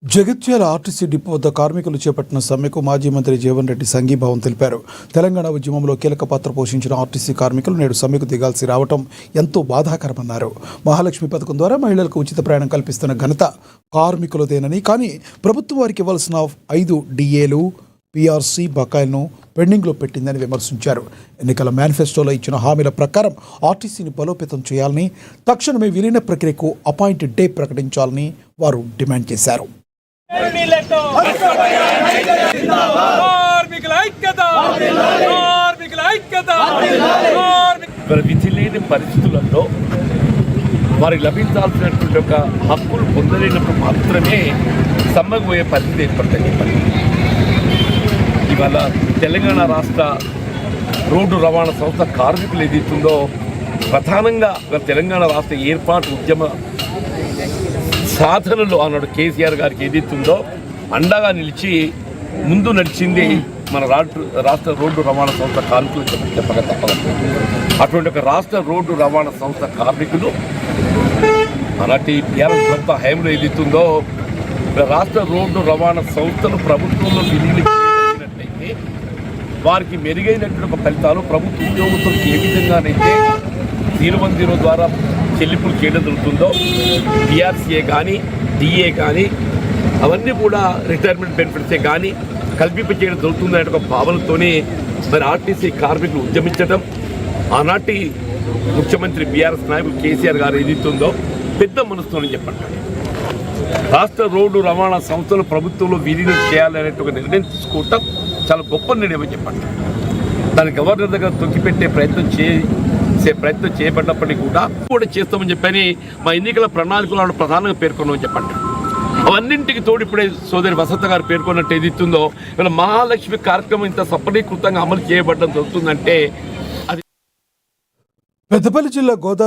Jagtial RTC depot వద్ద కార్మికులు చేపట్టిన సమ్మెకు మాజీ మంత్రి జీవన్ రెడ్డి సంఘీభావం తెలిపారు. తెలంగాణ ఉద్యమంలో కీలక పాత్ర పోషించిన ఆర్టీసీ కార్మికులు నేడు సమ్మెకు దిగాల్సి రావడం ఎంతో బాధాకరమన్నారు. మహాలక్ష్మి పథకం ద్వారా మహిళలకు ఉచిత ప్రయాణం కల్పిస్తున్న ఘనత కార్మికులదేనని, కానీ ప్రభుత్వం వారికి ఇవ్వాల్సిన 5 డిఏలు పీఆర్సీ బకాయిలను పెండింగ్లో పెట్టిందని విమర్శించారు. ఎన్నికల మేనిఫెస్టోలో ఇచ్చిన హామీల ప్రకారం ఆర్టీసీని బలోపేతం చేయాలని, తక్షణమే విలీన ప్రక్రియకు అపాయింటెడ్ డే ప్రకటించాలని వారు డిమాండ్ చేశారు. విధి లేని పరిస్థితులలో వారికి లభించాల్సినటువంటి ఒక హక్కులు పొందలేనప్పుడు మాత్రమే సమ్మకు పోయే పరిస్థితి ఏర్పడుతుంది. ఇవాళ తెలంగాణ రాష్ట్ర రోడ్డు రవాణా సంస్థ కార్మికులు ఏదైతుందో ప్రధానంగా తెలంగాణ రాష్ట్ర ఏర్పాటు ఉద్యమ సాధనలో ఆనాడు కేసీఆర్ గారికి ఏదైతుందో అండగా నిలిచి ముందు నడిచింది మన రాష్ట్ర రోడ్డు రవాణా సంస్థ కార్మికులు చెప్పక తప్పదు. అటువంటి ఒక రాష్ట్ర రోడ్డు రవాణా సంస్థ కార్మికులు అలాంటి టీఆర్ఎస్ ప్రభుత్వ హయాంలో ఏదైతుందో రాష్ట్ర రోడ్డు రవాణా సంస్థలు ప్రభుత్వంలో విలీనమైనట్లయితే వారికి మెరుగైనటువంటి ఒక ఫలితాలు ప్రభుత్వ ఉద్యోగులకు ఏ విధంగానైతే 010 ద్వారా చెల్లింపులు చేయడం జరుగుతుందో పీఆర్సీఏ కానీ డిఏ కానీ అవన్నీ కూడా రిటైర్మెంట్ బెనిఫిట్సే కానీ కల్పింప చేయడం జరుగుతుందనే ఒక భావనతోనే మరి ఆర్టీసీ కార్మికులు ఉద్యమించడం, ఆనాటి ముఖ్యమంత్రి బీఆర్ఎస్ నాయకులు కేసీఆర్ గారు ఏదైతుందో పెద్ద మనసుతోనే చెప్పండి రాష్ట్ర రోడ్డు రవాణా సంస్థలు ప్రభుత్వంలో విలీనం చేయాలనే ఒక నిర్ణయం తీసుకోవటం చాలా గొప్ప నిర్ణయం అని చెప్పండి. దాని గవర్నర్ దగ్గర తొక్కిపెట్టే ప్రయత్నం చేపట్టినప్పటికీ కూడా చేస్తామని చెప్పని మా ఎన్నికల ప్రణాళికలు ప్రధానంగా పేర్కొన్నామని చెప్పండి. అవన్నింటికి తోడు ఇప్పుడే సోదరి వసంత గారు పేర్కొన్నట్టు ఏదిస్తుందో ఇలా మహాలక్ష్మి కార్యక్రమం ఇంత సఫలీకృతంగా అమలు చేయబడడం జరుగుతుందంటే అది పెద్దపల్లి జిల్లా గోదావరి